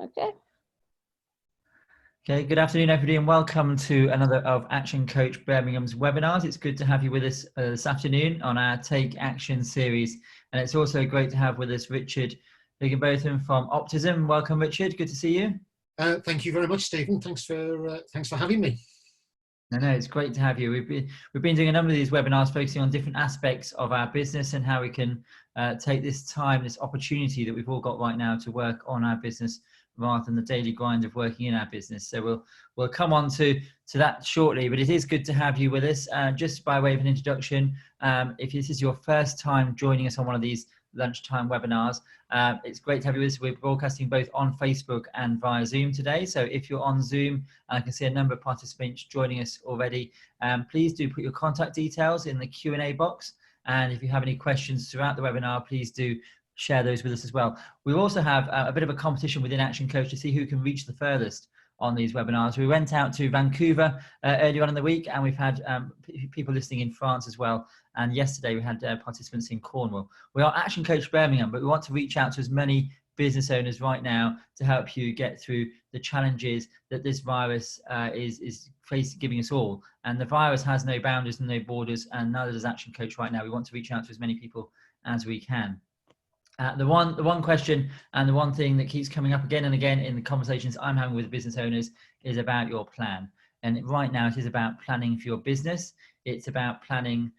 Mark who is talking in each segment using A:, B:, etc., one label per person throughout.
A: Okay.
B: Okay, good afternoon, everybody, and welcome to another of Action Coach Birmingham's webinars. It's good to have you with us this afternoon on our Take Action series. And it's also great to have with us Richard Higinbotham from OPTSM. Welcome, Richard. Good to see you.
C: Thank you very much, Stephen. Thanks for having me.
B: No, it's great to have you. We've been doing a number of these webinars focusing on different aspects of our business and how we can take this time, this opportunity that we've all got right now to work on our business rather than the daily grind of working in our business. So we'll come on to that shortly, but it is good to have you with us. Just by way of an introduction, if this is your first time joining us on one of these lunchtime webinars, it's great to have you with us. We're broadcasting both on Facebook and via Zoom today. So if you're on Zoom, I can see a number of participants joining us already. Please do put your contact details in the Q&A box. And if you have any questions throughout the webinar, please do share those with us as well. We also have a bit of a competition within Action Coach to see who can reach the furthest on these webinars. We went out to Vancouver earlier on in the week, and we've had people listening in France as well. And yesterday we had participants in Cornwall. We are Action Coach Birmingham, but we want to reach out to as many business owners right now to help you get through the challenges that this virus is giving us all. And the virus has no boundaries and no borders, and neither does Action Coach right now. We want to reach out to as many people as we can. The one question and the one thing that keeps coming up again and again in the conversations I'm having with business owners is about your plan. And right now it is about planning for your business. It's about planning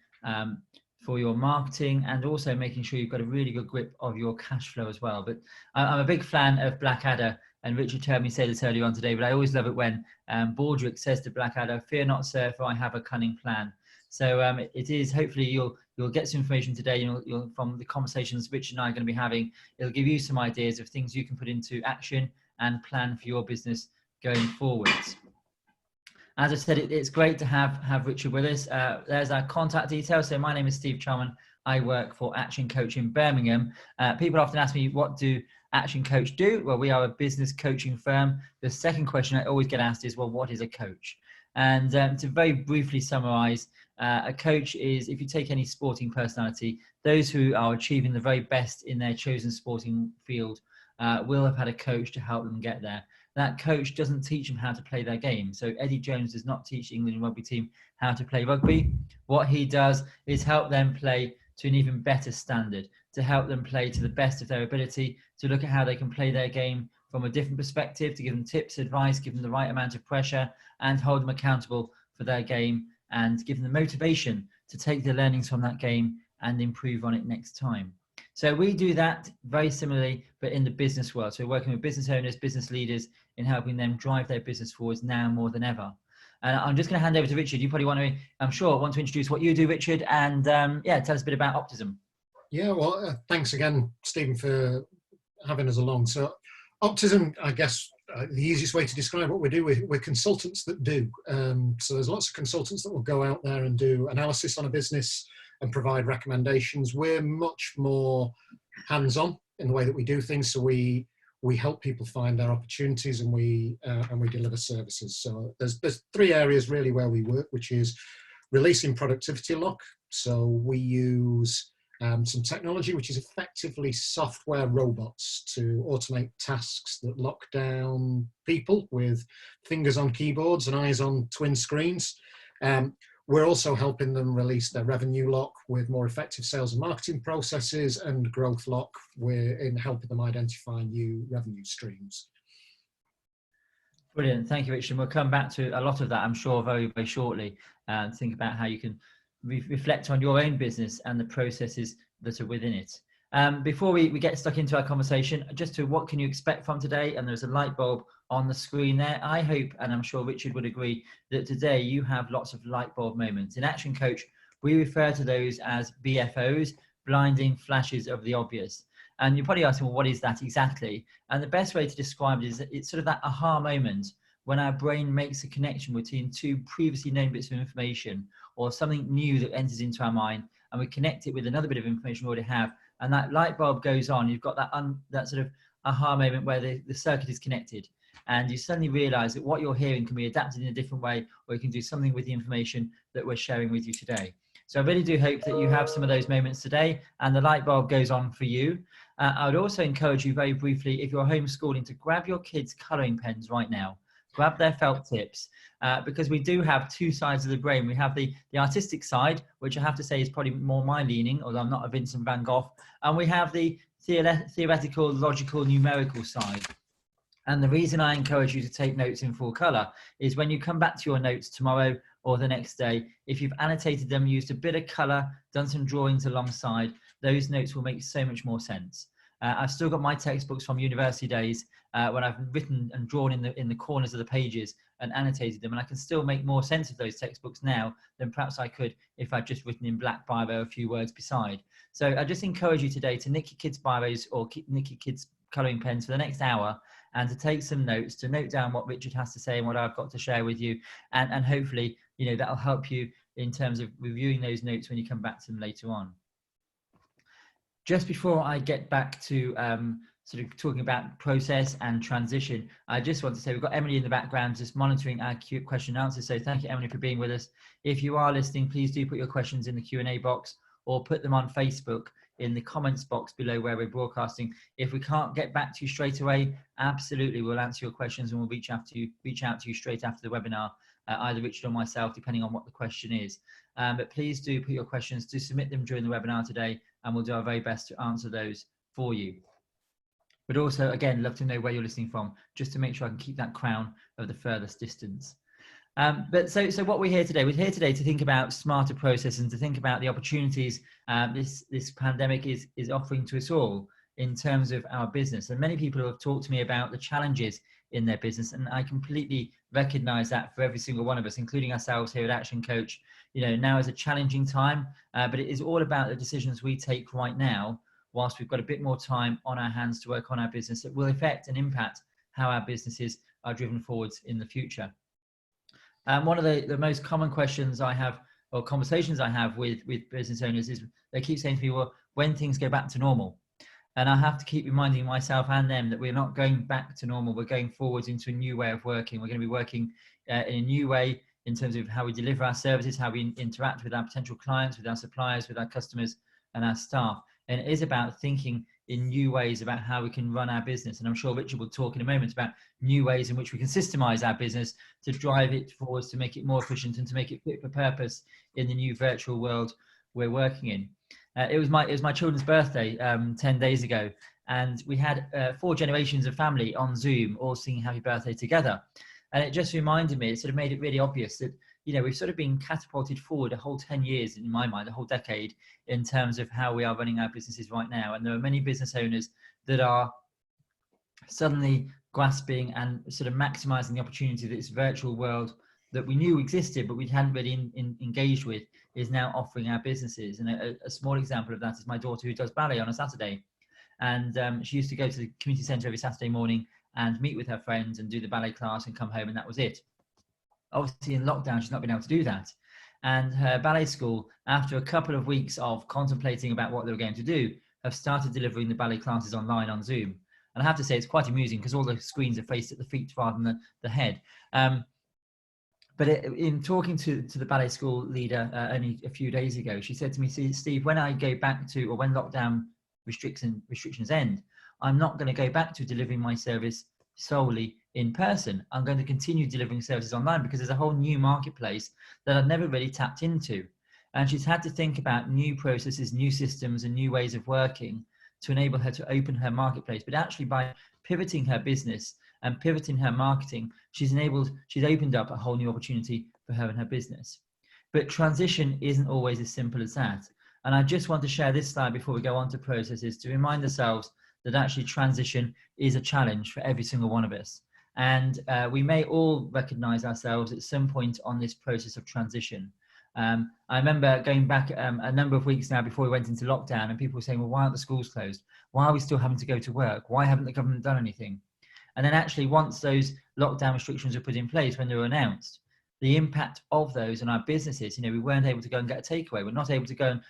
B: for your marketing and also making sure you've got a really good grip of your cash flow as well. But I'm a big fan of Blackadder, and Richard heard me say this earlier on today, but I always love it when Baldrick says to Blackadder, "Fear not, sir, for I have a cunning plan." So it is, hopefully you'll get some information today, you'll from the conversations Richard and I are going to be having. It'll give you some ideas of things you can put into action and plan for your business going forwards. As I said, it's great to have Richard with us. There's our contact details. So my name is Stephen Charman. I work for Action Coach in Birmingham. People often ask me, what do Action Coach do? Well, we are a business coaching firm. The second question I always get asked is, well, what is a coach? And to very briefly summarize, a coach is, if you take any sporting personality, those who are achieving the very best in their chosen sporting field will have had a coach to help them get there. That coach doesn't teach them how to play their game. So Eddie Jones does not teach the England rugby team how to play rugby. What he does is help them play to an even better standard, to help them play to the best of their ability, to look at how they can play their game from a different perspective, to give them tips, advice, give them the right amount of pressure, and hold them accountable for their game, and give them the motivation to take the learnings from that game and improve on it next time. So we do that very similarly, but in the business world. So we're working with business owners, business leaders, in helping them drive their business forwards now more than ever. And I'm just going to hand over to Richard. You probably want to, I'm sure, want to introduce what you do, Richard, and yeah, tell us a bit about OPTSM.
C: Yeah, well, thanks again, Stephen, for having us along. So OPTSM, I guess, the easiest way to describe what we do, we're consultants that do. So there's lots of consultants that will go out there and do analysis on a business and provide recommendations. We're much more hands-on in the way that we do things. So we help people find their opportunities, and we deliver services. So there's three areas really where we work, which is releasing productivity lock. So we use some technology which is effectively software robots to automate tasks that lock down people with fingers on keyboards and eyes on twin screens. We're also helping them release their revenue lock with more effective sales and marketing processes, and growth lock, we're in helping them identify new revenue streams.
B: Brilliant. Thank you, Richard. We'll come back to a lot of that, I'm sure, very, very shortly, and think about how you can reflect on your own business and the processes that are within it. Before we get stuck into our conversation, just to what can you expect from today? And there's a light bulb on the screen there. I hope, and I'm sure Richard would agree, that today you have lots of light bulb moments. In Action Coach, we refer to those as BFOs, blinding flashes of the obvious. And you're probably asking, well, what is that exactly? And the best way to describe it is that it's sort of that aha moment when our brain makes a connection between two previously known bits of information or something new that enters into our mind, and we connect it with another bit of information we already have, and that light bulb goes on. You've got that sort of aha moment where the circuit is connected, and you suddenly realize that what you're hearing can be adapted in a different way, or you can do something with the information that we're sharing with you today. So I really do hope that you have some of those moments today and the light bulb goes on for you. I would also encourage you very briefly, if you're homeschooling, to grab your kids' colouring pens right now. Grab their felt tips, because we do have two sides of the brain. We have the artistic side, which I have to say is probably more my leaning, although I'm not a Vincent van Gogh. And we have the theoretical, logical, numerical side. And the reason I encourage you to take notes in full colour is when you come back to your notes tomorrow or the next day, if you've annotated them, used a bit of colour, done some drawings alongside, those notes will make so much more sense. I've still got my textbooks from university days when I've written and drawn in the corners of the pages and annotated them, and I can still make more sense of those textbooks now than perhaps I could if I'd just written in black biro a few words beside. So I just encourage you today to nick your kids' biros or nick your kids' colouring pens for the next hour, and to take some notes, to note down what Richard has to say and what I've got to share with you, and hopefully, you know, that'll help you in terms of reviewing those notes when you come back to them later on. Just before I get back to sort of talking about process and transition, I just want to say we've got Emily in the background just monitoring our question and answers. So thank you, Emily, for being with us. If you are listening, please do put your questions in the Q&A box or put them on Facebook in the comments box below where we're broadcasting. If we can't get back to you straight away, absolutely, we'll answer your questions and we'll reach out to you straight after the webinar, either Richard or myself, depending on what the question is. But please do put your questions, to submit them during the webinar today, and we'll do our very best to answer those for you. But also, again, love to know where you're listening from, just to make sure I can keep that crown of the furthest distance. But so what we're here today to think about smarter processes and to think about the opportunities this pandemic is offering to us all in terms of our business. And many people have talked to me about the challenges in their business, and I completely recognize that for every single one of us, including ourselves here at ActionCOACH. You know, now is a challenging time, but it is all about the decisions we take right now, whilst we've got a bit more time on our hands to work on our business, that will affect and impact how our businesses are driven forwards in the future. One of the most common questions I have, or conversations I have with business owners, is they keep saying to me, well, when things go back to normal? And I have to keep reminding myself and them that we're not going back to normal. We're going forwards into a new way of working. We're going to be working in a new way in terms of how we deliver our services, how we interact with our potential clients, with our suppliers, with our customers and our staff. And it is about thinking in new ways about how we can run our business. And I'm sure Richard will talk in a moment about new ways in which we can systemize our business to drive it forwards, to make it more efficient and to make it fit for purpose in the new virtual world we're working in. It was my children's birthday 10 days ago, and we had 4 generations of family on Zoom all singing happy birthday together. And it just reminded me, it sort of made it really obvious that, you know, we've sort of been catapulted forward a whole 10 years, in my mind, a whole decade, in terms of how we are running our businesses right now. And there are many business owners that are suddenly grasping and sort of maximizing the opportunity that this virtual world that we knew existed, but we hadn't really engaged with, is now offering our businesses. And a small example of that is my daughter, who does ballet on a Saturday. And she used to go to the community centre every Saturday morning and meet with her friends and do the ballet class and come home, and that was it. Obviously in lockdown, she's not been able to do that. And her ballet school, after a couple of weeks of contemplating about what they were going to do, have started delivering the ballet classes online on Zoom. And I have to say, it's quite amusing because all the screens are faced at the feet rather than the head. But in talking to the ballet school leader only a few days ago, she said to me, "See, Steve, when I go back to, or when lockdown restrictions end, I'm not going to go back to delivering my service solely in person. I'm going to continue delivering services online because there's a whole new marketplace that I've never really tapped into." And she's had to think about new processes, new systems, and new ways of working to enable her to open her marketplace. But actually, by pivoting her business and pivoting her marketing, she's opened up a whole new opportunity for her and her business. But transition isn't always as simple as that. And I just want to share this slide before we go on to processes, to remind ourselves that actually transition is a challenge for every single one of us. And we may all recognize ourselves at some point on this process of transition. I remember going back a number of weeks now before we went into lockdown, and people were saying, well, why aren't the schools closed? Why are we still having to go to work? Why haven't the government done anything? And then actually, once those lockdown restrictions were put in place, when they were announced, the impact of those on our businesses, you know, we weren't able to go and get a takeaway. We're not able to go and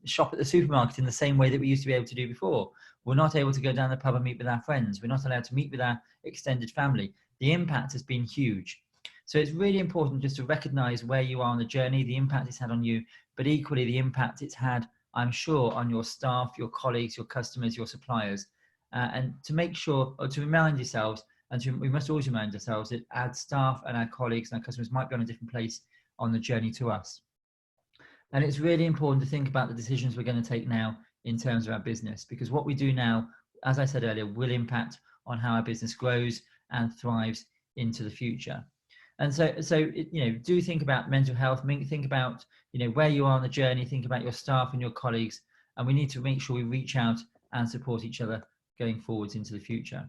B: shop at the supermarket in the same way that we used to be able to do before. We're not able to go down the pub and meet with our friends. We're not allowed to meet with our extended family. The impact has been huge. So it's really important just to recognize where you are on the journey, the impact it's had on you, but equally the impact it's had I'm sure, on your staff, your colleagues, your customers, your suppliers, and to make sure, or to remind yourselves, we must always remind ourselves that our staff and our colleagues and our customers might be on a different place on the journey to us. And it's really important to think about the decisions we're going to take now in terms of our business, because what we do now, as I said earlier, will impact on how our business grows and thrives into the future. And so do think about mental health, think about, where you are on the journey, think about your staff and your colleagues, and we need to make sure we reach out and support each other going forwards into the future.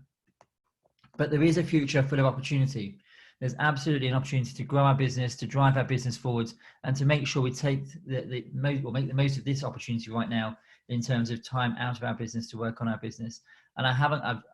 B: But there is a future full of opportunity. There's absolutely an opportunity to grow our business, to drive our business forwards, and to make sure we take make the most of this opportunity right now in terms of time out of our business to work on our business. And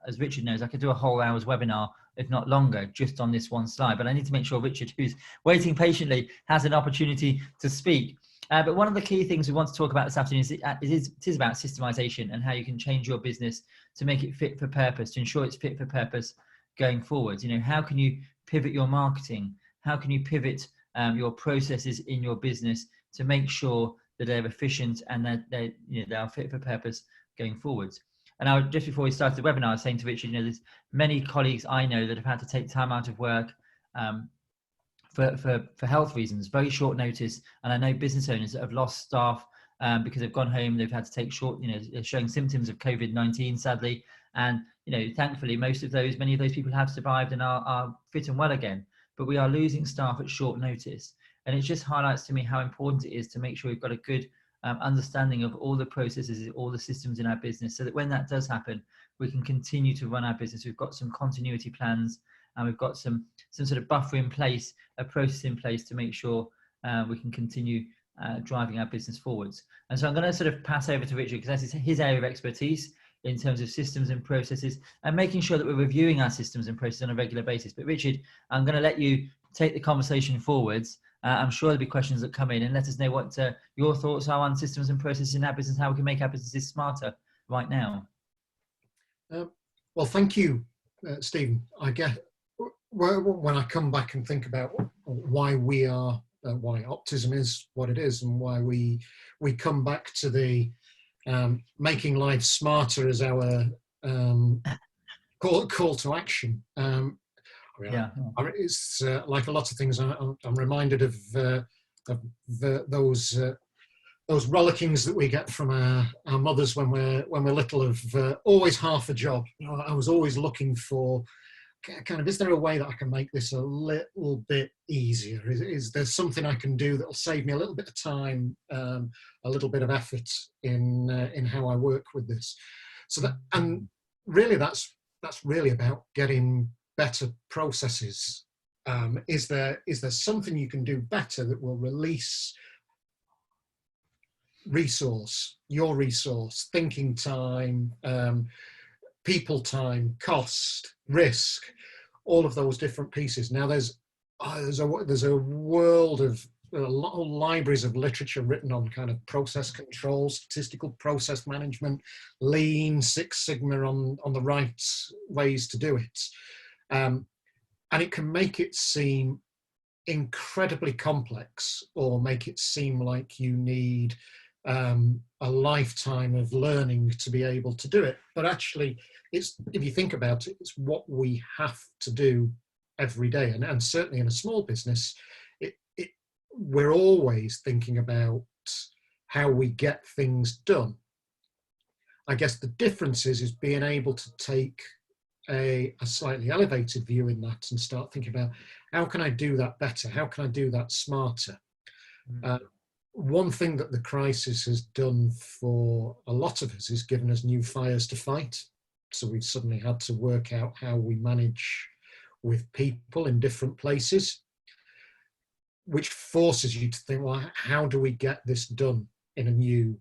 B: as Richard knows, I could do a whole hour's webinar, if not longer, just on this one slide. But I need to make sure Richard, who's waiting patiently, has an opportunity to speak. But one of the key things we want to talk about this afternoon is about systemisation and how you can change your business to make it fit for purpose, to ensure it's fit for purpose going forward. How can you pivot your marketing? How can you pivot your processes in your business to make sure that they're efficient and that they are fit for purpose going forwards? And just before we started the webinar, I was saying to Richard, there's many colleagues I know that have had to take time out of work for health reasons, very short notice. And I know business owners that have lost staff because they've gone home, they've had to take they're showing symptoms of COVID-19, sadly. And, thankfully, many of those people have survived and are fit and well again. But we are losing staff at short notice. And it just highlights to me how important it is to make sure we've got a good understanding of all the processes, all the systems in our business, so that when that does happen, we can continue to run our business. We've got some continuity plans, and we've got some sort of buffer in place, a process in place to make sure we can continue driving our business forwards. And so I'm going to sort of pass over to Richard, because that's his area of expertise in terms of systems and processes, and making sure that we're reviewing our systems and processes on a regular basis. But Richard, I'm going to let you take the conversation forwards. I'm sure there'll be questions that come in, and let us know what your thoughts are on systems and processes in our business, how we can make our businesses smarter right now.
C: Well, thank you, Stephen. I guess when I come back and think about why why Optism is what it is, and why we come back to the making life smarter as our call to action. It's like a lot of things. I'm reminded of those rollickings that we get from our mothers when we're little, of always half a job. I was always looking for is there a way that I can make this a little bit easier? Is there something I can do that will save me a little bit of time, a little bit of effort in how I work with this? So really that's really about getting better processes. Is there something you can do better that will release your resource, thinking time, people time, cost, risk, all of those different pieces? Now there's a world of a lot of libraries of literature written on kind of process control, statistical process management, Lean, Six Sigma on the right ways to do it. And it can make it seem incredibly complex, or make it seem like you need a lifetime of learning to be able to do it. But actually, if you think about it, it's what we have to do every day. And certainly in a small business, we're always thinking about how we get things done. I guess the difference is being able to take a slightly elevated view in that and start thinking about, how can I do that better? How can I do that smarter? One thing that the crisis has done for a lot of us is given us new fires to fight. So we've suddenly had to work out how we manage with people in different places, which forces you to think, well, how do we get this done in a new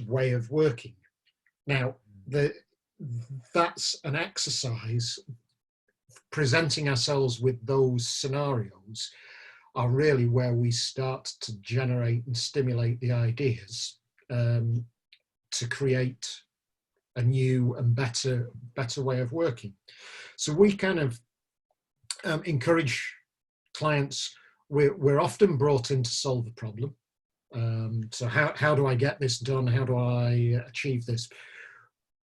C: way of working? Now, that's an exercise. Presenting ourselves with those scenarios are really where we start to generate and stimulate the ideas to create a new and better way of working. So we kind of encourage clients. We're often brought in to solve a problem. So how do I get this done? How do I achieve this?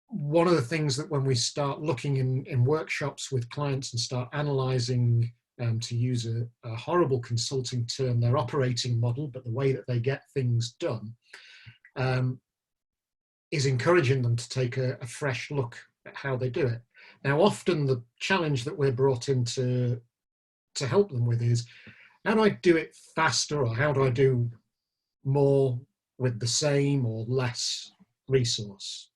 C: One of the things that when we start looking in workshops with clients and start analysing, to use a horrible consulting term, their operating model, but the way that they get things done, is encouraging them to take a fresh look at how they do it. Now, often the challenge that we're brought in to help them with is, how do I do it faster, or how do I do more with the same or less resource?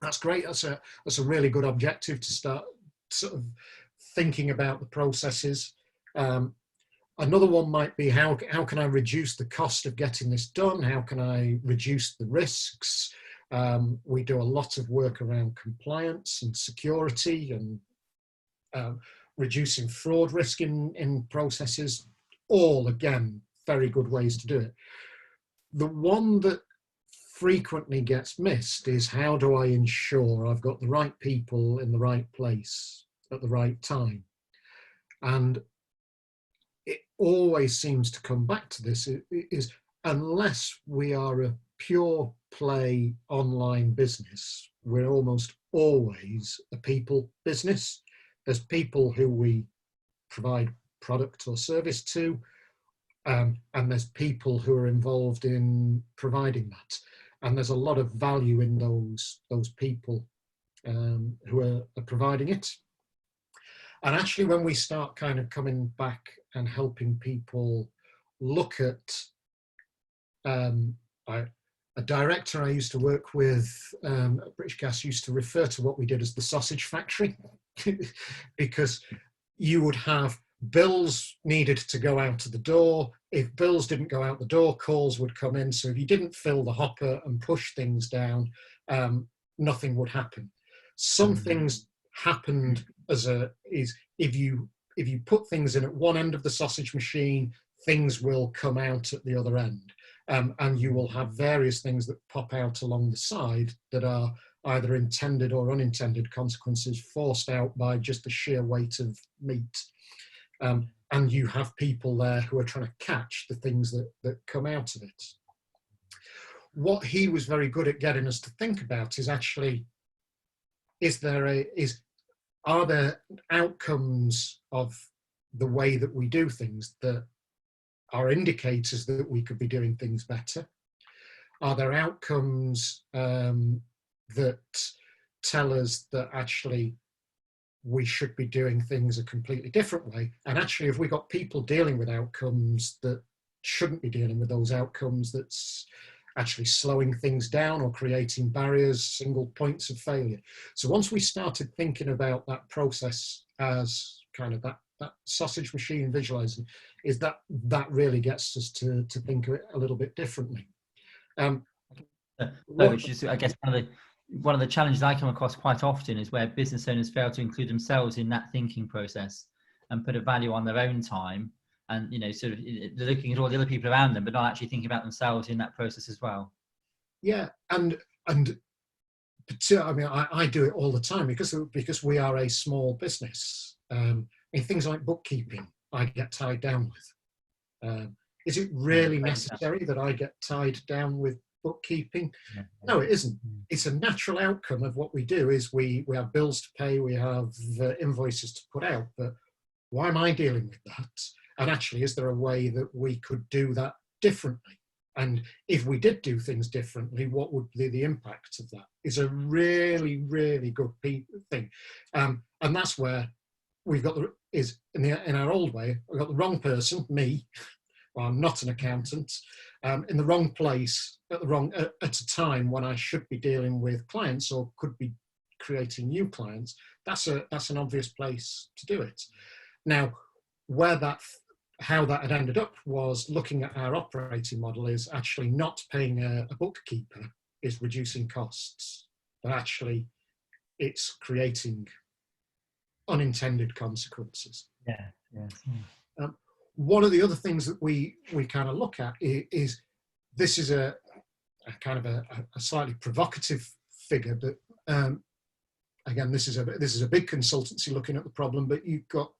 C: That's great. That's a really good objective to start sort of thinking about the processes. Another one might be, how can I reduce the cost of getting this done? How can I reduce the risks? We do a lot of work around compliance and security and reducing fraud risk in processes. All, again, very good ways to do it. The one that frequently gets missed is, how do I ensure I've got the right people in the right place at the right time? And it always seems to come back to this, is unless we are a pure play online business, we're almost always a people business. There's people who we provide product or service to, and there's people who are involved in providing that. And there's a lot of value in those people who are providing it. And actually, when we start kind of coming back and helping people look at, a director I used to work with at British Gas used to refer to what we did as the sausage factory, because you would have bills needed to go out to the door. If bills didn't go out the door, calls would come in. So if you didn't fill the hopper and push things down, nothing would happen. Some things happened if you put things in at one end of the sausage machine, things will come out at the other end. And you will have various things that pop out along the side that are either intended or unintended consequences forced out by just the sheer weight of meat. And you have people there who are trying to catch the things that come out of it. What he was very good at getting us to think about is actually, are there outcomes of the way that we do things that are indicators that we could be doing things better? Are there outcomes that tell us that actually we should be doing things a completely different way? And actually, if we got people dealing with outcomes that shouldn't be dealing with those outcomes, that's actually slowing things down or creating barriers, single points of failure. So once we started thinking about that process as kind of that sausage machine visualizing, is that really gets us to think of it a little bit differently.
B: Which is, I guess, one of the challenges I come across quite often is where business owners fail to include themselves in that thinking process and put a value on their own time, and sort of looking at all the other people around them, but not actually thinking about themselves in that process as well.
C: Yeah, and I mean, I do it all the time because we are a small business. In things like bookkeeping, I get tied down with. Is it really necessary that I get tied down with bookkeeping? No, it isn't. It's a natural outcome of what we do. Is we have bills to pay, we have invoices to put out, but why am I dealing with that? And actually, is there a way that we could do that differently? And if we did do things differently, what would be the impact of that? Is a really, really good thing. And that's where we've got in our old way, we've got the wrong person, me. Well, I'm not an accountant, in the wrong place at a time when I should be dealing with clients or could be creating new clients. That's an obvious place to do it. Now, how that had ended up was looking at our operating model is actually not paying a bookkeeper is reducing costs, but actually it's creating unintended consequences. One of the other things that we kind of look at is this is a kind of a slightly provocative figure, but again, this is a big consultancy looking at the problem, but you've got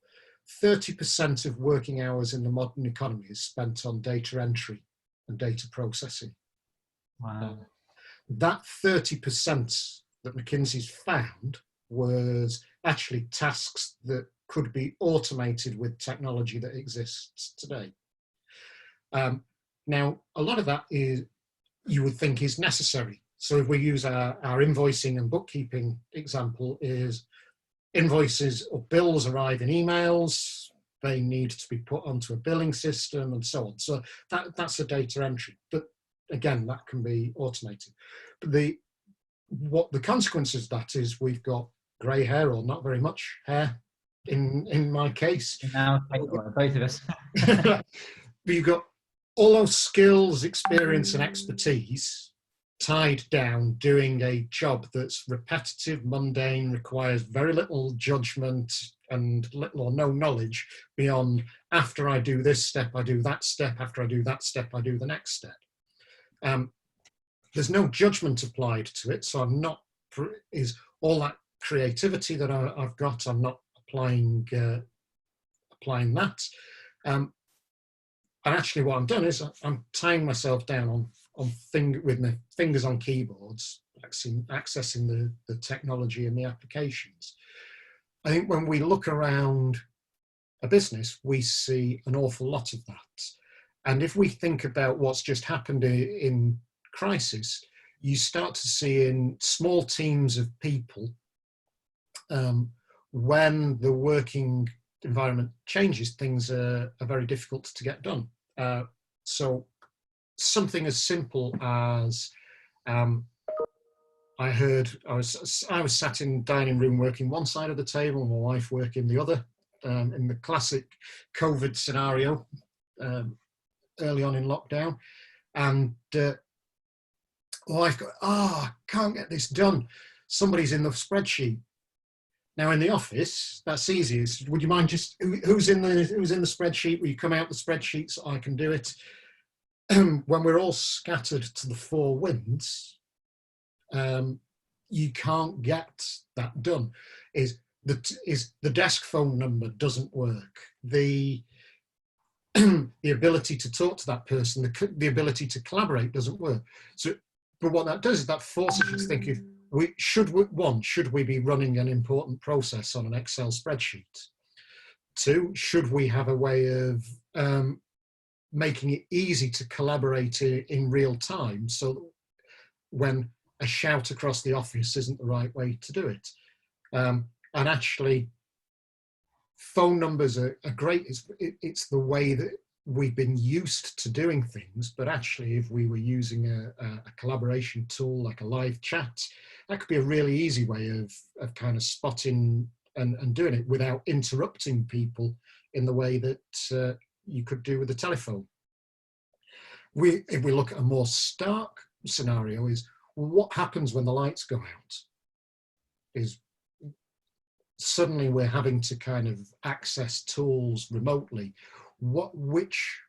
C: 30% of working hours in the modern economy is spent on data entry and data processing.
B: Wow.
C: That 30% that McKinsey's found was actually tasks that could be automated with technology that exists today. Now, a lot of that is, you would think, is necessary. So if we use our invoicing and bookkeeping example, is invoices or bills arrive in emails, they need to be put onto a billing system and so on. So that's a data entry. But again, that can be automated. But what the consequences of that is, we've got grey hair, or not very much hair in my case.
B: Now, both of us.
C: You've got all those skills, experience and expertise tied down doing a job that's repetitive, mundane, requires very little judgment and little or no knowledge beyond, after I do this step, I do that step, after I do that step, I do the next step. There's no judgment applied to it, so I'm not, is all that creativity that I've got, I'm not applying that. And actually what I'm doing is I'm tying myself down with my fingers on keyboards, accessing the technology and the applications. I think when we look around a business, we see an awful lot of that. And if we think about what's just happened in crisis, you start to see in small teams of people, when the working environment changes, things are very difficult to get done. So something as simple as, I was sat in dining room working one side of the table, my wife working the other, in the classic COVID scenario, early on in lockdown, and wife goes, I can't get this done. Somebody's in the spreadsheet. Now in the office, that's easy. Would you mind just, who's in the spreadsheet? Will you come out the spreadsheet so I can do it? When we're all scattered to the four winds, you can't get that done. Is the desk phone number doesn't work. The ability to talk to that person, the ability to collaborate doesn't work. So, but what that does is that forces you to think, should we be running an important process on an Excel spreadsheet? Two, should we have a way of making it easy to collaborate in real time, so when a shout across the office isn't the right way to do it? And actually, phone numbers are great. It's the way that we've been used to doing things, but actually if we were using a collaboration tool like a live chat, that could be a really easy way of kind of spotting and doing it without interrupting people in the way that you could do with the telephone. If we look at a more stark scenario, is what happens when the lights go out? Is suddenly we're having to kind of access tools remotely. Which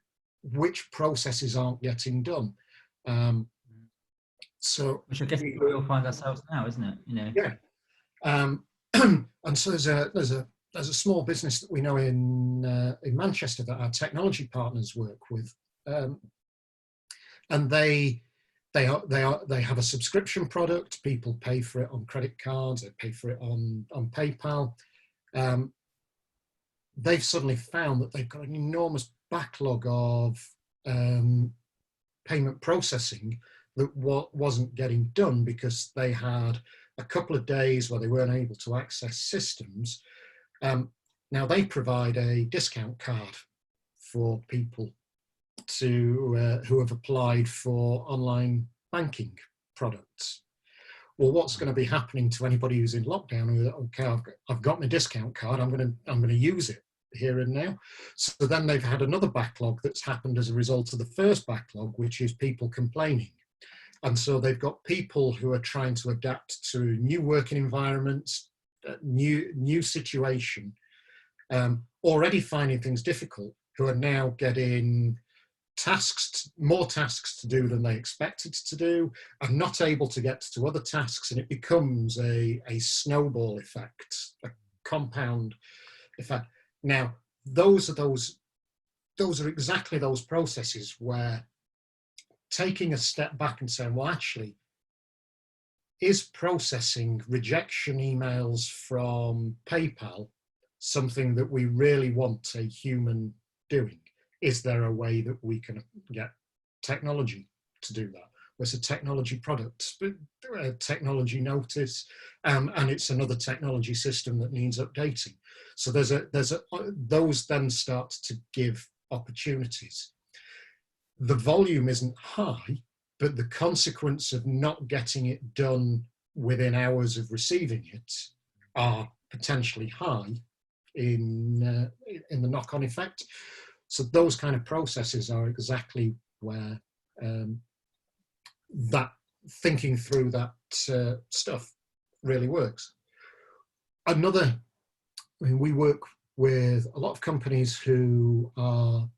C: processes aren't getting done? So
B: which I guess we all find ourselves now, isn't it? You know.
C: Yeah. And so there's a small business that we know in Manchester that our technology partners work with, and they have a subscription product. People pay for it on credit cards. They pay for it on PayPal. They've suddenly found that they've got an enormous backlog of payment processing that wasn't getting done because they had a couple of days where they weren't able to access systems. Now they provide a discount card for people who have applied for online banking products. Well, what's going to be happening to anybody who's in lockdown? Who, okay, I've got my discount card. I'm going to use it here and now. So then they've had another backlog that's happened as a result of the first backlog, which is people complaining. And so they've got people who are trying to adapt to new working environments, new situation, already finding things difficult, who are now getting more tasks to do than they expected to do, and not able to get to other tasks, and it becomes a snowball effect, a compound effect. Now, those are exactly those processes where taking a step back and saying, well, actually, is processing rejection emails from PayPal something that we really want a human doing? Is there a way that we can get technology to do that? It's a technology product, a technology notice, and it's another technology system that needs updating. So those then start to give opportunities. The volume isn't high, but the consequence of not getting it done within hours of receiving it are potentially high in the knock-on effect. So those kind of processes are exactly where that thinking through that stuff really works. We work with a lot of companies who are,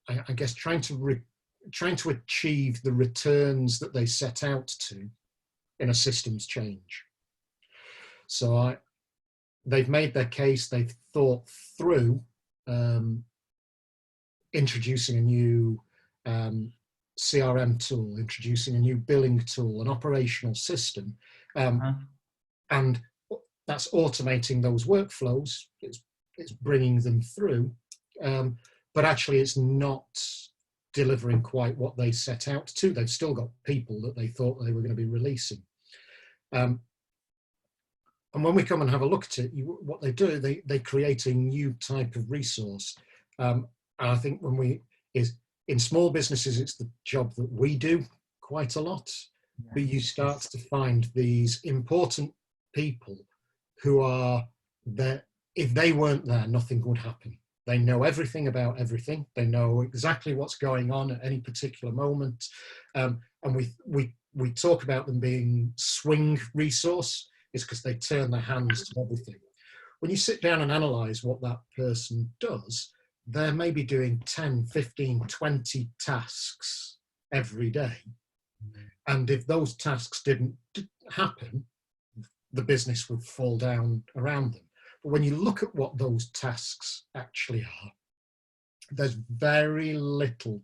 C: I guess, trying to achieve the returns that they set out to in a systems change. So they've made their case, they've thought through introducing a new CRM tool, introducing a new billing tool, an operational system, and that's automating those workflows, it's bringing them through, but actually it's not delivering quite what they set out to. They've still got people that they thought they were going to be releasing. And when we come and have a look at it, what they do, they create a new type of resource. And I think in small businesses, it's the job that we do quite a lot, but you start to find these important people who are there. If they weren't there, nothing would happen. They know everything about everything. They know exactly what's going on at any particular moment. And we talk about them being swing resource, is because they turn their hands to everything. When you sit down and analyze what that person does, they're maybe doing 10, 15, 20 tasks every day. And if those tasks didn't happen, the business would fall down around them. But when you look at what those tasks actually are, there's very little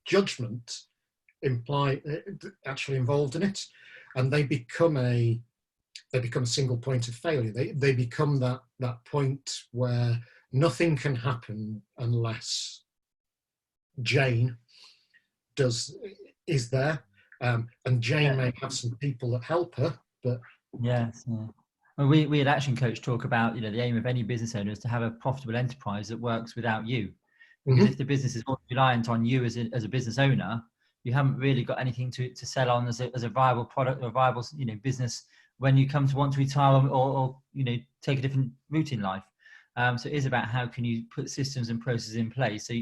C: judgment actually involved in it, and they become a single point of failure. They become that point where nothing can happen unless Jane is there, and Jane may have some people that help her, but
B: yes. Yeah. Well, we at ActionCOACH talk about, the aim of any business owner is to have a profitable enterprise that works without you. Because if the business is more reliant on you as a business owner, you haven't really got anything to sell on as a viable product or viable business when you come to want to retire or take a different route in life. So it is about how can you put systems and processes in place. So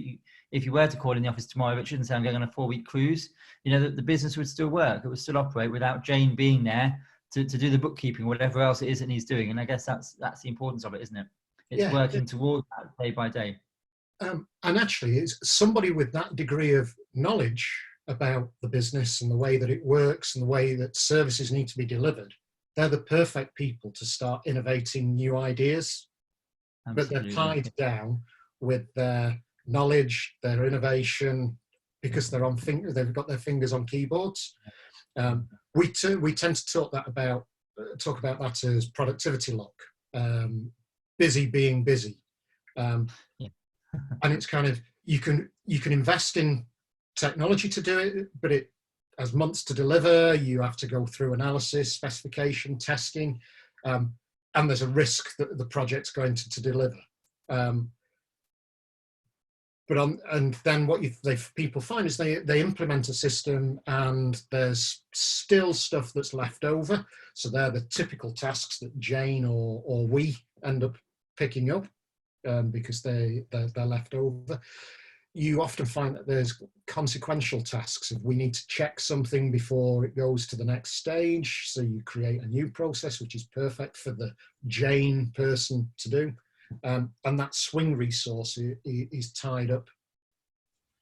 B: if you were to call in the office tomorrow, Richard, and say I'm going on a 4-week cruise, the business would still work. It would still operate without Jane being there to do the bookkeeping, whatever else it is that he's doing. And I guess that's the importance of it, isn't it? It's working towards that day by day.
C: And actually, it's somebody with that degree of knowledge about the business and the way that it works and the way that services need to be delivered. They're the perfect people to start innovating new ideas. Absolutely. But they're tied down with their knowledge, their innovation, because they've got their fingers on keyboards. We tend to talk about that as productivity lock, busy being busy, and it's kind of you can invest in technology to do it, but it has months to deliver. You have to go through analysis, specification, testing, and there's a risk that the project's going to deliver. And then what people find is they implement a system and there's still stuff that's left over. So they're the typical tasks that Jane or we end up picking up because they're left over. You often find that there's consequential tasks. If we need to check something before it goes to the next stage, so you create a new process, which is perfect for the Jane person to do. And that swing resource is tied up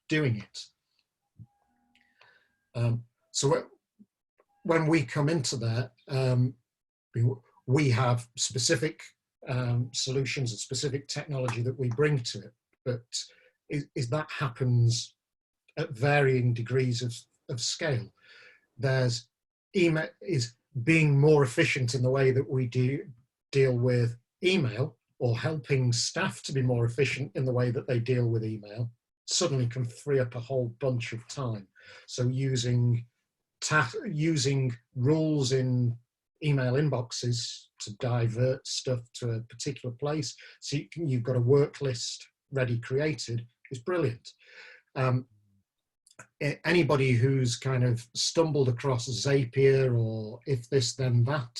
C: doing it. So when we come into that, we have specific solutions and specific technology that we bring to it, but is that happens at varying degrees of scale. There's email is being more efficient in the way that we deal with email, or helping staff to be more efficient in the way that they deal with email, suddenly can free up a whole bunch of time. So using rules in email inboxes to divert stuff to a particular place, so you've got a work list ready created, is brilliant. Anybody who's kind of stumbled across Zapier or If This Then That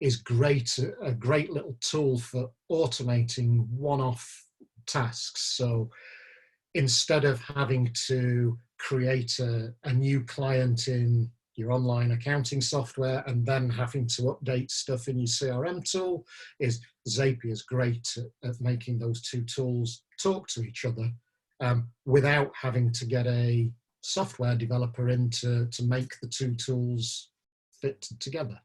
C: is great, a great little tool for automating one-off tasks. So instead of having to create a new client in your online accounting software and then having to update stuff in your CRM tool, Zapier's great at making those two tools talk to each other without having to get a software developer in to make the two tools fit together.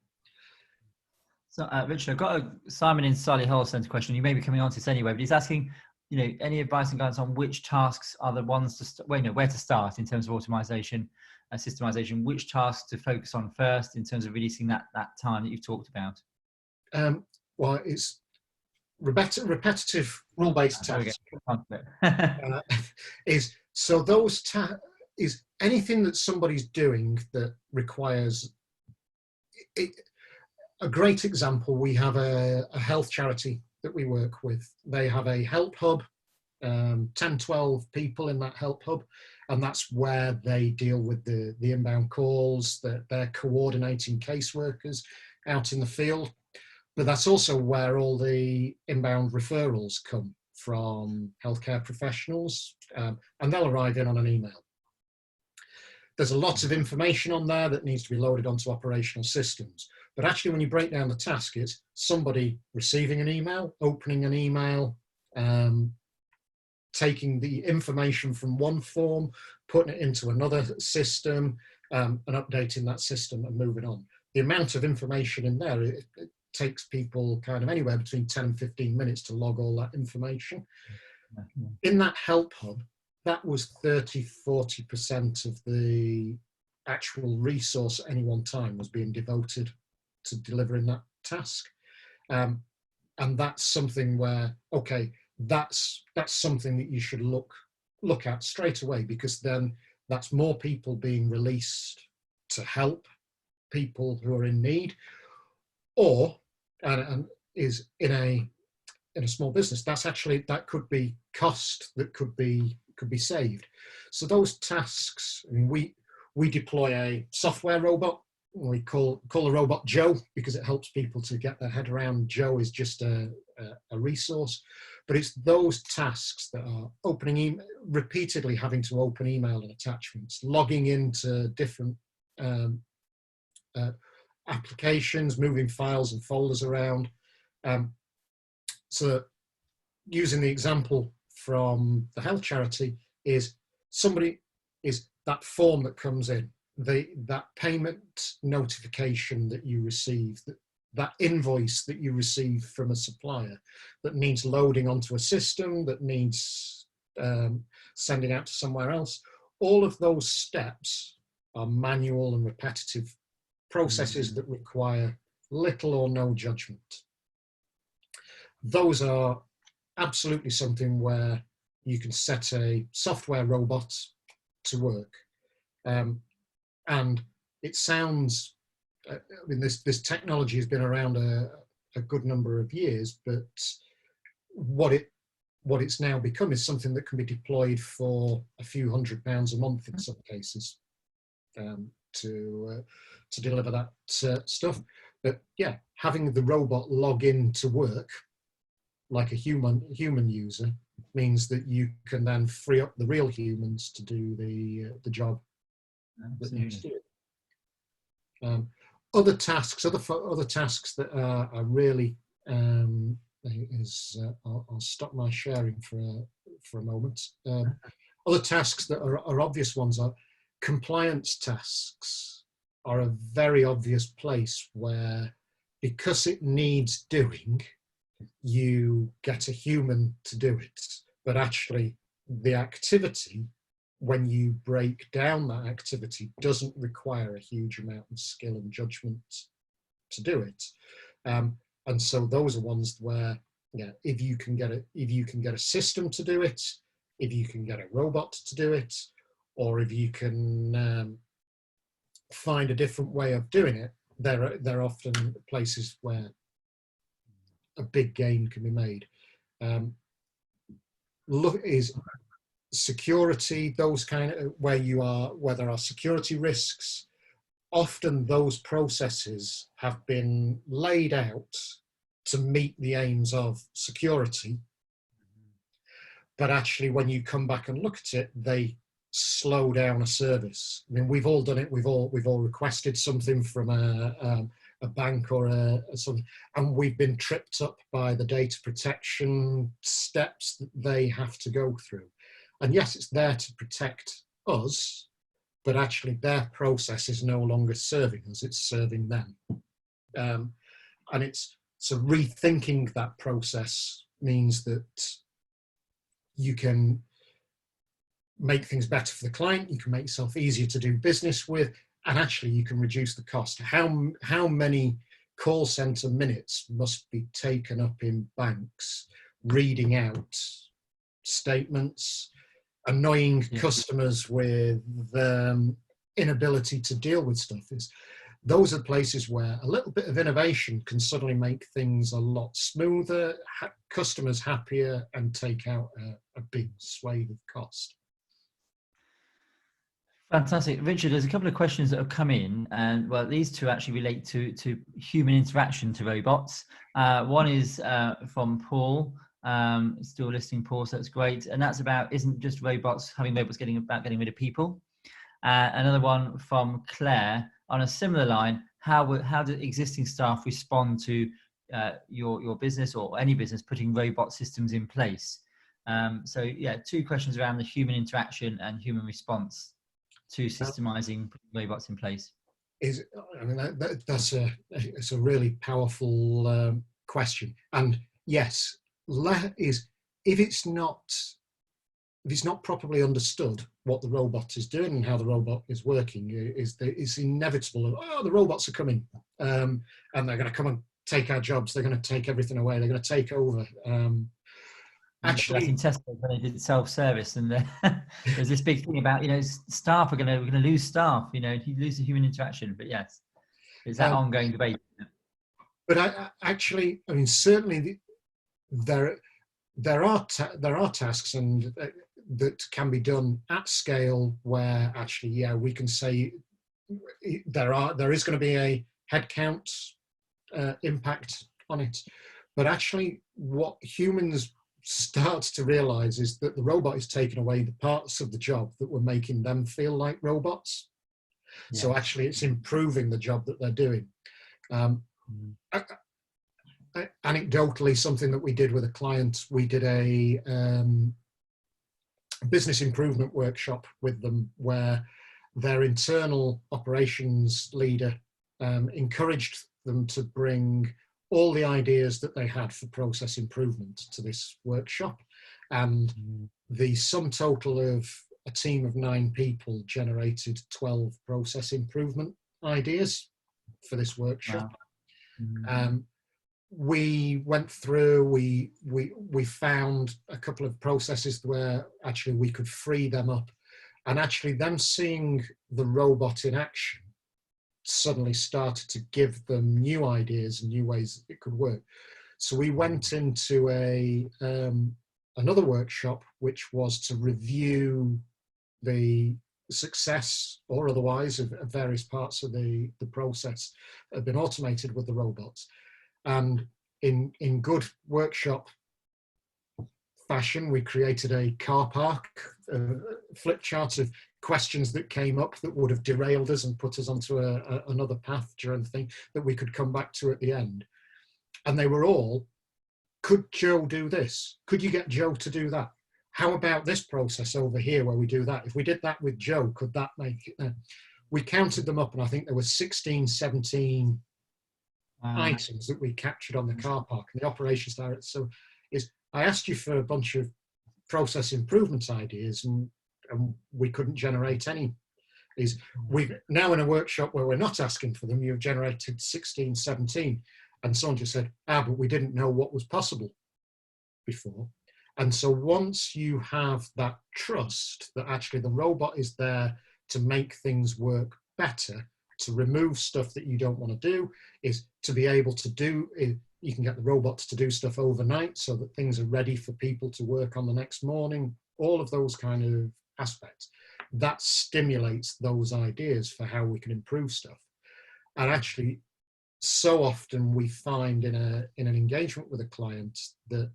B: So, Richard, I've got Simon in Solihull sent a question. You may be coming on to this anyway, but he's asking, any advice and guidance on which tasks are the ones to where to start in terms of automation and systemization, which tasks to focus on first in terms of releasing that time that you've talked about?
C: Well, it's repetitive rule-based tasks. Is anything that somebody's doing that requires it. A great example, we have a health charity that we work with. They have a help hub, 10, 12 people in that help hub, and that's where they deal with the inbound calls, that they're coordinating caseworkers out in the field. But that's also where all the inbound referrals come from healthcare professionals, and they'll arrive in on an email. There's a lot of information on there that needs to be loaded onto operational systems. But actually, when you break down the task, it's somebody receiving an email, opening an email, taking the information from one form, putting it into another system, and updating that system and moving on. The amount of information in there, it takes people kind of anywhere between 10 and 15 minutes to log all that information. In that help hub, that was 30–40% of the actual resource at any one time was being devoted to delivering that task. And that's something where, okay, that's something that you should look at straight away, because then that's more people being released to help people who are in need, or and is in a small business. That could be cost that could be saved. So those tasks, I mean, we deploy a software robot. We call the robot Joe, because it helps people to get their head around. Joe is just a resource, but it's those tasks that are opening email, repeatedly having to open email and attachments, logging into different applications, moving files and folders around. So using the example from the health charity, is that form that comes in, that payment notification that you receive, that invoice that you receive from a supplier that needs loading onto a system, that needs sending out to somewhere else. All of those steps are manual and repetitive processes that require little or no judgment. Those are absolutely something where you can set a software robot to work. And it sounds, I mean, this technology has been around a good number of years, but what it's now become is something that can be deployed for a few £100 a month in some cases to deliver that stuff. But yeah, having the robot log in to work like a human user means that you can then free up the real humans to do the job that needs to do it. Other tasks that are really I'll stop my sharing for a moment. Other tasks that are obvious ones are compliance tasks. Are a very obvious place where, because it needs doing, you get a human to do it, but actually the activity when you break down that activity, doesn't require a huge amount of skill and judgment to do it. And so those are ones where, yeah, if you can get a system to do it, if you can get a robot to do it, or if you can find a different way of doing it, there are often places where a big gain can be made. Look, is security, those kind of where there are security risks. Often those processes have been laid out to meet the aims of security, but actually when you come back and look at it, they slow down a service. I mean, we've all done it. We've all requested something from a bank or something, and we've been tripped up by the data protection steps that they have to go through. And yes, it's there to protect us, but actually their process is no longer serving us, it's serving them. And it's so rethinking that process means that you can make things better for the client, you can make yourself easier to do business with, and actually you can reduce the cost. How many call center minutes must be taken up in banks reading out statements, annoying customers with inability to deal with stuff? Those are places where a little bit of innovation can suddenly make things a lot smoother, customers happier, and take out a big swathe of cost.
B: Fantastic. Richard, there's a couple of questions that have come in, and well, these two actually relate to human interaction to robots. One is from Paul, still listening, Paul, so that's great. And that's about, isn't just having robots getting rid of people. Another one from Claire on a similar line, how do existing staff respond to your business or any business putting robot systems in place? So yeah, two questions around the human interaction and human response to systemizing robots in place. It's
C: a really powerful question. And yes, if it's not properly understood what the robot is doing and how the robot is working, it's inevitable. Oh, the robots are coming, and they're going to come and take our jobs. They're going to take everything away. They're going to take over. Actually,
B: in Tesco when they did self-service, and there's this big thing about, staff we're going to lose staff. You lose the human interaction. But yes, it's that ongoing debate.
C: But actually, certainly there are tasks and that can be done at scale where actually, we can say there is going to be a headcount impact on it. But actually, what humans start to realize is that the robot is taking away the parts of the job that were making them feel like robots. Yeah. So actually, it's improving the job that they're doing. Anecdotally, something that we did with a client, we did a business improvement workshop with them where their internal operations leader encouraged them to bring all the ideas that they had for process improvement to this workshop. And the sum total of a team of 9 people generated 12 process improvement ideas for this workshop. Wow. We went through, we found a couple of processes where actually we could free them up, and actually them seeing the robot in action suddenly started to give them new ideas and new ways it could work. So we went into another workshop, which was to review the success or otherwise of various parts of the process that have been automated with the robots. And in good workshop fashion, we created a car park flip chart of questions that came up that would have derailed us and put us onto another path during the thing that we could come back to at the end. And they were all, could Joe do this? Could you get Joe to do that? How about this process over here where we do that? If we did that with Joe, could that make it? We counted them up, and I think there were 16, 17 items that we captured on the car park. And the operations director, I asked you for a bunch of process improvement ideas, and and we couldn't generate any. Is we've now in a workshop where we're not asking for them, you've generated 16, 17, and someone just said, but we didn't know what was possible before. And so once you have that trust that actually the robot is there to make things work better, to remove stuff that you don't want to do, is to be able to do, you can get the robots to do stuff overnight so that things are ready for people to work on the next morning, all of those kind of aspects. That stimulates those ideas for how we can improve stuff. And actually, so often we find in an engagement with a client that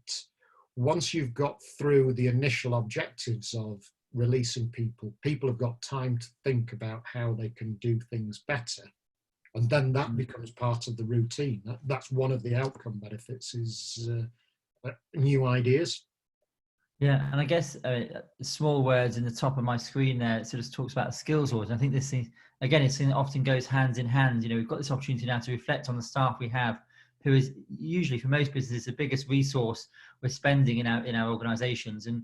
C: once you've got through the initial objectives of releasing people, people have got time to think about how they can do things better. And then that becomes part of the routine. That's one of the outcome benefits, is new ideas.
B: Yeah, and I guess small words in the top of my screen there, it sort of talks about skills audit. I think this thing, again, it's something that often goes hand in hand. You know, we've got this opportunity now to reflect on the staff we have, who is usually, for most businesses, the biggest resource we're spending in our organisations. And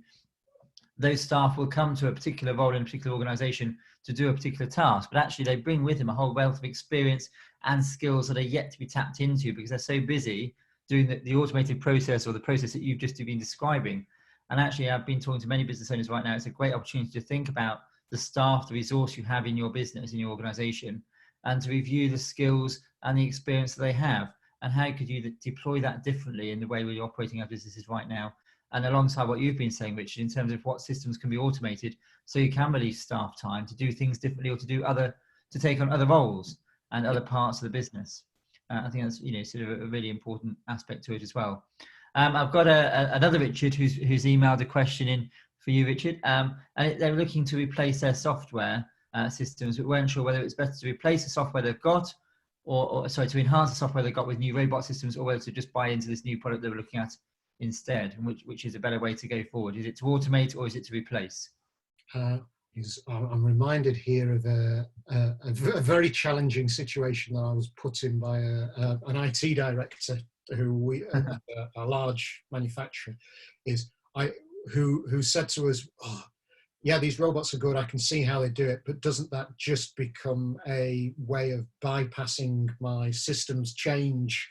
B: those staff will come to a particular role in a particular organisation to do a particular task, but actually they bring with them a whole wealth of experience and skills that are yet to be tapped into because they're so busy doing the automated process or the process that you've just been describing. And actually, I've been talking to many business owners right now. It's a great opportunity to think about the staff, the resource you have in your business, in your organisation, and to review the skills and the experience that they have. And how could you deploy that differently in the way we're operating our businesses right now? And alongside what you've been saying, Richard, in terms of what systems can be automated so you can release staff time to do things differently or to take on other roles and other parts of the business. I think that's, sort of a really important aspect to it as well. I've got another Richard who's emailed a question in for you, Richard. And they're looking to replace their software systems, but weren't sure whether it's better to replace the software they've got or to enhance the software they've got with new robot systems, or whether to just buy into this new product they were looking at instead, and which is a better way to go forward? Is it to automate or is it to replace?
C: I'm reminded here of a very challenging situation that I was put in by an IT director who a large manufacturer who said to us, yeah, these robots are good, I can see how they do it, but doesn't that just become a way of bypassing my systems change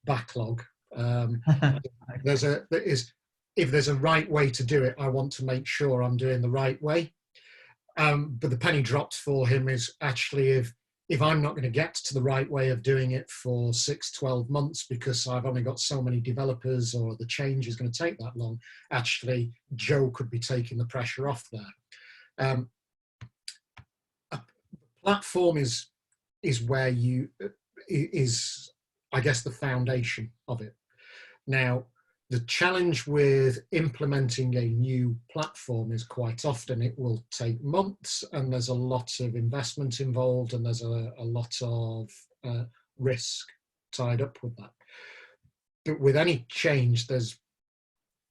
C: backlog? If there's a right way to do it, I want to make sure I'm doing the right way. But the penny dropped for him is actually if I'm not going to get to the right way of doing it for 6-12 months because I've only got so many developers or the change is going to take that long, actually Joe could be taking the pressure off there. A platform is where is I guess the foundation of it. Now, the challenge with implementing a new platform is quite often it will take months and there's a lot of investment involved and there's a lot of risk tied up with that. But with any change, there's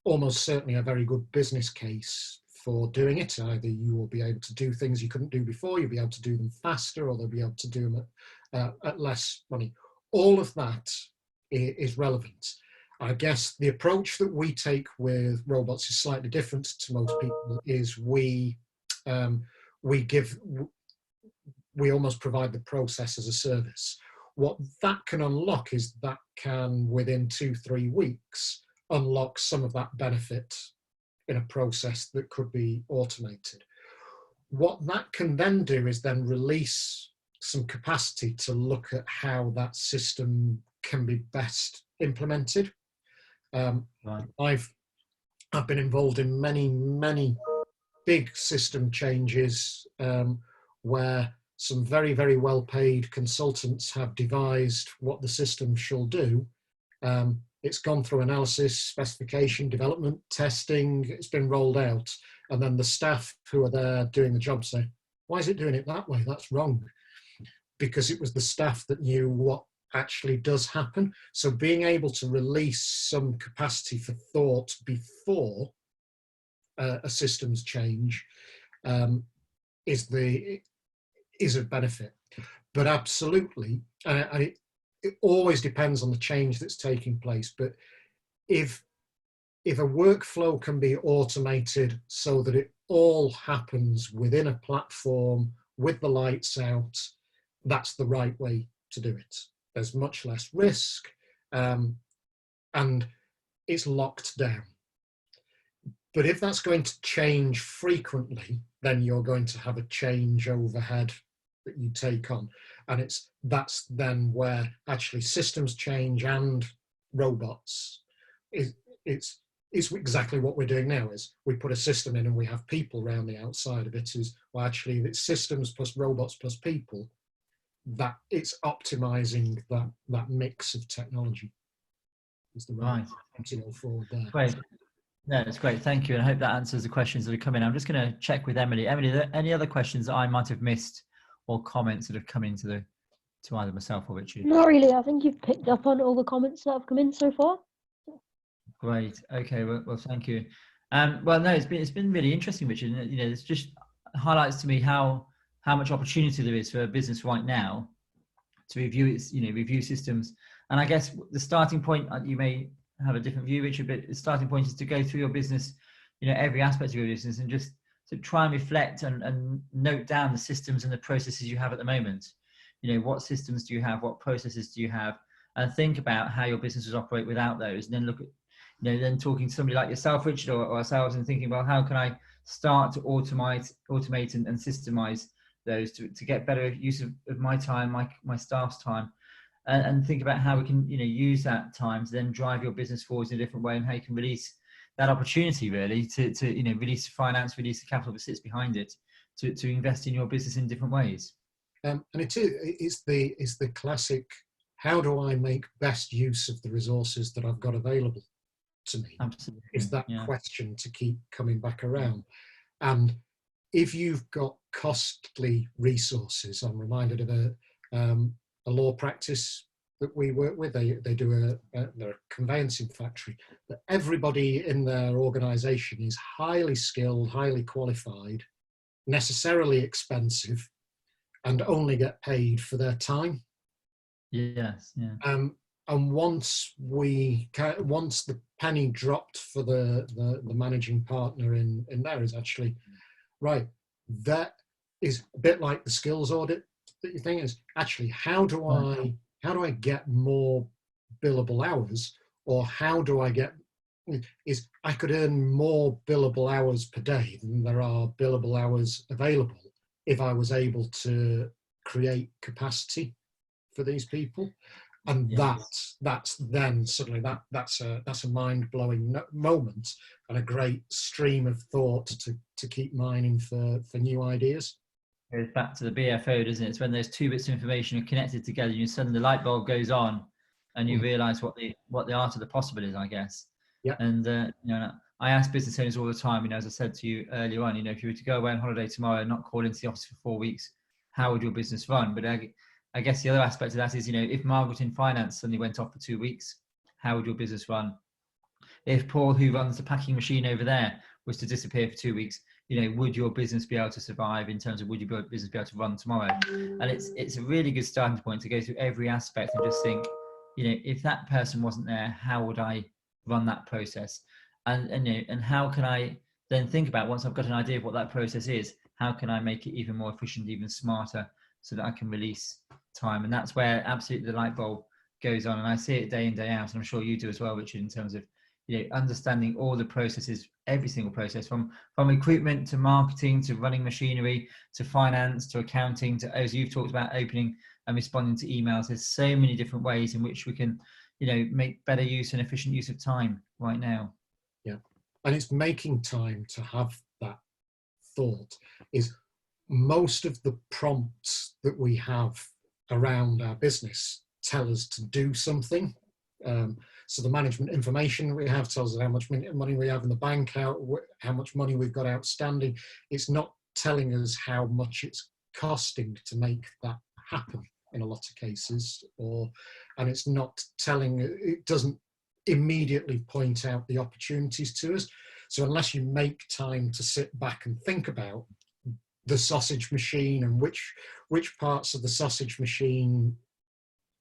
C: almost certainly a very good business case for doing it. Either you will be able to do things you couldn't do before, you'll be able to do them faster, or they'll be able to do them at less money. All of that is relevant. I guess the approach that we take with robots is slightly different to most people. Is we almost provide the process as a service. What that can unlock is that can, within 2-3 weeks, unlock some of that benefit in a process that could be automated. What that can then do is then release some capacity to look at how that system can be best implemented. Right. I've been involved in many big system changes where some very, very well-paid consultants have devised what the system shall do. It's gone through analysis, specification, development, testing, it's been rolled out. And then the staff who are there doing the job say, why is it doing it that way? That's wrong. Because it was the staff that knew what actually does happen. So being able to release some capacity for thought before a systems change is a benefit. But absolutely, and it always depends on the change that's taking place. But if a workflow can be automated so that it all happens within a platform with the lights out, that's the right way to do it. There's much less risk, and it's locked down. But if that's going to change frequently, then you're going to have a change overhead that you take on. And that's then where actually systems change and robots, it's exactly what we're doing now. Is we put a system in and we have people around the outside of it. Is, well, actually it's systems plus robots plus people, that it's optimizing that mix of technology is the right to go forward there.
B: Great. No, that's great. Thank you. And I hope that answers the questions that have come in. I'm just going to check with Emily. Emily, are there any other questions that I might have missed or comments that have come into to either myself or Richard?
A: Not really. I think you've picked up on all the comments that have come in so far.
B: Great. Okay. Well, thank you. Well, no, it's been really interesting, Richard. You know, it's just highlights to me how much opportunity there is for a business right now to review review systems. And I guess the starting point, you may have a different view, Richard, but the starting point is to go through your business, every aspect of your business, and just to try and reflect and note down the systems and the processes you have at the moment. What systems do you have? What processes do you have? And think about how your businesses operate without those. And then look at, then talking to somebody like yourself, Richard, or ourselves, and thinking, well, how can I start to automate and systemize those to get better use of my time, my staff's time, and think about how we can, use that time to then drive your business forward in a different way, and how you can release that opportunity really to release finance, release the capital that sits behind it to invest in your business in different ways.
C: And it's the classic, how do I make best use of the resources that I've got available to me?
B: Absolutely.
C: Is that question to keep coming back around. And if you've got costly resources, I'm reminded of a law practice that we work with. They do they're a conveyancing factory, but everybody in their organisation is highly skilled, highly qualified, necessarily expensive, and only get paid for their time.
B: Yes. Yeah.
C: And once the penny dropped for the managing partner in there, is actually right. That is a bit like the skills audit that you think is actually how do I get more billable hours, or how do I get I could earn more billable hours per day than there are billable hours available if I was able to create capacity for these people. And that's then suddenly that's a mind-blowing moment and a great stream of thought to keep mining for new ideas.
B: It goes back to the BFO, doesn't it? It's when those two bits of information are connected together, and suddenly the light bulb goes on, and you realise what the art of the possible is, I guess.
C: Yeah.
B: And I ask business owners all the time, as I said to you earlier on, if you were to go away on holiday tomorrow and not call into the office for 4 weeks, how would your business run? But I guess the other aspect of that is, if Margaret in finance suddenly went off for 2 weeks, how would your business run? If Paul, who runs the packing machine over there, was to disappear for 2 weeks, would your business be able to survive in terms of would your business be able to run tomorrow? And it's a really good starting point to go through every aspect and just think, if that person wasn't there, how would I run that process? And how can I then think about, once I've got an idea of what that process is, how can I make it even more efficient, even smarter, so that I can release time? And that's where absolutely the light bulb goes on. And I see it day in, day out, and I'm sure you do as well, Richard, in terms of understanding all the processes, every single process, from recruitment to marketing to running machinery to finance to accounting to, as you've talked about, opening and responding to emails. There's so many different ways in which we can make better use and efficient use of time right now.
C: Yeah, and it's making time to have that thought. Is most of the prompts that we have around our business tell us to do something. So the management information we have tells us how much money we have in the bank, how much money we've got outstanding. It's not telling us how much it's costing to make that happen in a lot of cases, and it's not telling, it doesn't immediately point out the opportunities to us. So unless you make time to sit back and think about the sausage machine and which parts of the sausage machine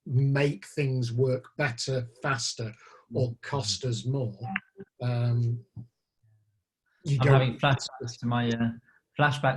C: make things work better, faster, or cost us more.
B: I'm having flashbacks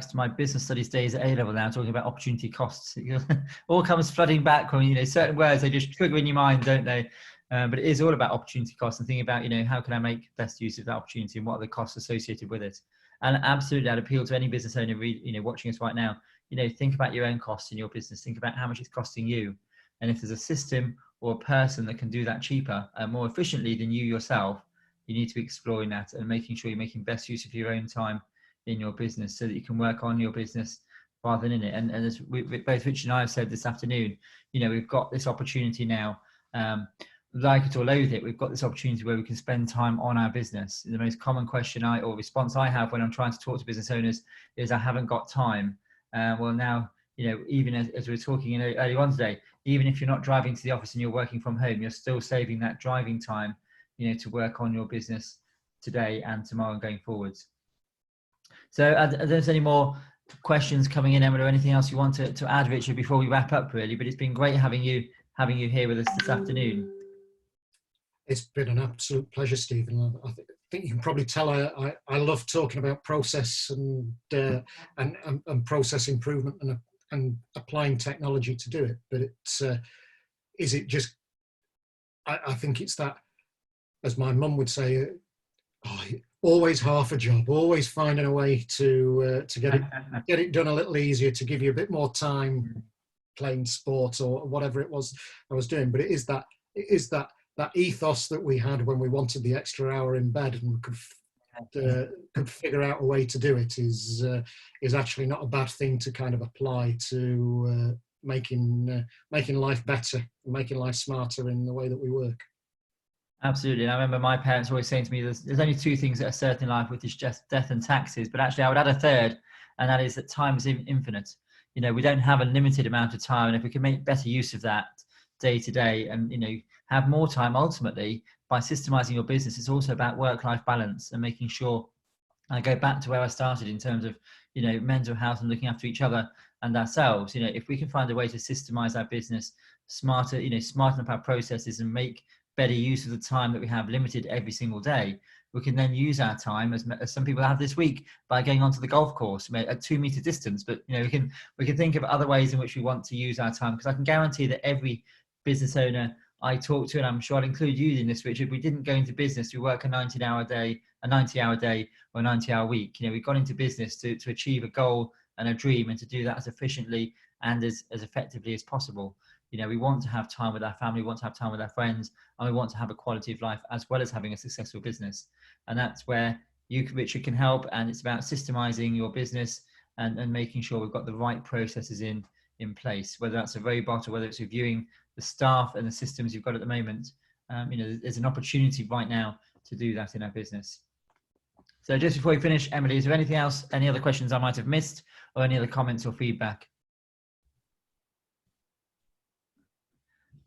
B: to my business studies days at A-level now, talking about opportunity costs. It all comes flooding back when, you know, certain words, they just trigger in your mind, don't they? But it is all about opportunity costs and thinking about, you know, how can I make best use of that opportunity and what are the costs associated with it? And absolutely, I'd appeal to any business owner, you know, watching us right now, you know, think about your own costs in your business, think about how much it's costing you. And if there's a system or a person that can do that cheaper and more efficiently than you yourself, you need to be exploring that and making sure you're making best use of your own time in your business so that you can work on your business rather than in it. And as both Rich and I have said this afternoon, you know, we've got this opportunity now, like it or loathe it, we've got this opportunity where we can spend time on our business. The most common question or response I have when I'm trying to talk to business owners is, I haven't got time. Well, now, you know, even as we were talking earlier on today, even if you're not driving to the office and you're working from home, you're still saving that driving time, you know, to work on your business today and tomorrow and going forwards. So are there any more questions coming in, Emma, or anything else you want to add, Richard, before we wrap up, really? But it's been great having you here with us this afternoon.
C: It's been an absolute pleasure, Stephen. I think you can probably tell I love talking about process and process improvement and applying technology to do it. But is it just? I think it's that, as my mum would say, always half a job, always finding a way to get it done a little easier, to give you a bit more time playing sport or whatever it was I was doing. But it is that ethos that we had when we wanted the extra hour in bed and could figure out a way to do it is actually not a bad thing to kind of apply to making life better, making life smarter in the way that we work.
B: Absolutely. And I remember my parents always saying to me, there's only two things that are certain in life, which is just death and taxes. But actually I would add a third, and that is that time is infinite. You know, we don't have a limited amount of time, and if we can make better use of that day to day and, you know, have more time ultimately by systemizing your business, it's also about work-life balance and making sure, I go back to where I started in terms of, you know, mental health and looking after each other and ourselves. You know, if we can find a way to systemize our business smarter, you know, smarten up our processes and make better use of the time that we have limited every single day, we can then use our time as some people have this week by going onto the golf course at 2 meter distance. But, you know, we can think of other ways in which we want to use our time, because I can guarantee that every business owner I talk to, and I'm sure I'll include you in this, Richard, we didn't go into business to work a 90-hour day or a 90-hour week. You know, we got into business to achieve a goal and a dream, and to do that as efficiently and as effectively as possible. You know, we want to have time with our family, we want to have time with our friends, and we want to have a quality of life as well as having a successful business. And that's where you, Richard, can help. And it's about systemizing your business and making sure we've got the right processes in place, whether that's a robot or whether it's reviewing the staff and the systems you've got at the moment. You know, there's an opportunity right now to do that in our business. So just before we finish, Emily, is there anything else, any other questions I might have missed, or any other comments or feedback?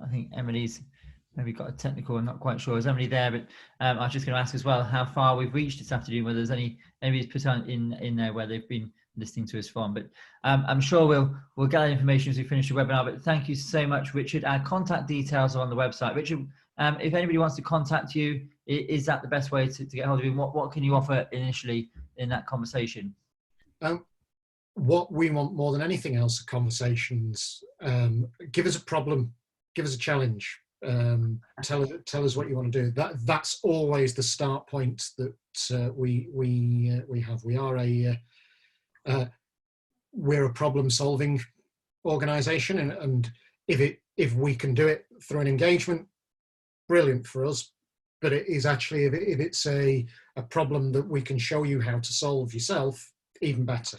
B: I think Emily's maybe got a technical, I'm not quite sure. Is Emily there? But I was just going to ask as well how far we've reached this afternoon, whether there's anybody's put on in there where they've been listening to us from. But I'm sure we'll get that information as we finish the webinar. But thank you so much, Richard. Our contact details are on the website. Richard, if anybody wants to contact you, is that the best way to get hold of you? What can you offer initially in that conversation?
C: What we want more than anything else are conversations. Give us a problem, give us a challenge. Tell us what you want to do. That's always the start point that we have. We're a problem-solving organisation, and if we can do it through an engagement, brilliant for us. But it is actually, if it's a problem that we can show you how to solve yourself, even better.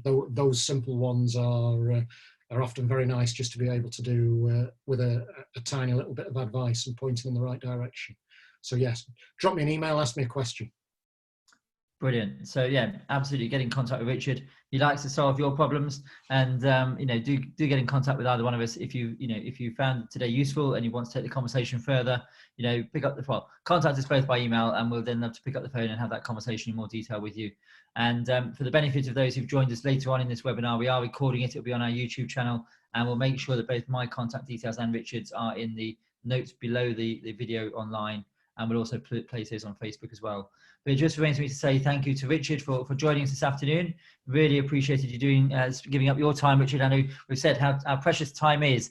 C: Those simple ones are often very nice just to be able to do with a tiny little bit of advice and pointing in the right direction. So yes, drop me an email, ask me a question. Brilliant. So yeah, absolutely, get in contact with Richard. He likes to solve your problems, and you know, do get in contact with either one of us if you found today useful and you want to take the conversation further. You know, contact us both by email, and we'll then love to pick up the phone and have that conversation in more detail with you. And for the benefit of those who've joined us later on in this webinar, we are recording it. It'll be on our YouTube channel, and we'll make sure that both my contact details and Richard's are in the notes below the video online.
B: and we'll also place those on Facebook as well. But it just remains me to say thank you to Richard for joining us this afternoon. Really appreciated you giving up your time, Richard. I know we've said how precious time is,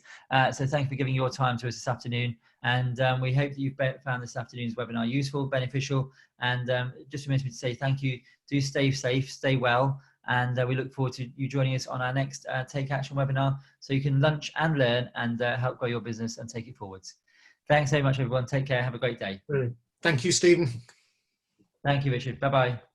B: so thank you for giving your time to us this afternoon. And we hope that you've found this afternoon's webinar useful, beneficial, and just remains me to say thank you. Do stay safe, stay well, and we look forward to you joining us on our next Take Action webinar, so you can lunch and learn and help grow your business and take it forwards. Thanks so much, everyone. Take care. Have a great day.
C: Thank you, Stephen.
B: Thank you, Richard. Bye-bye.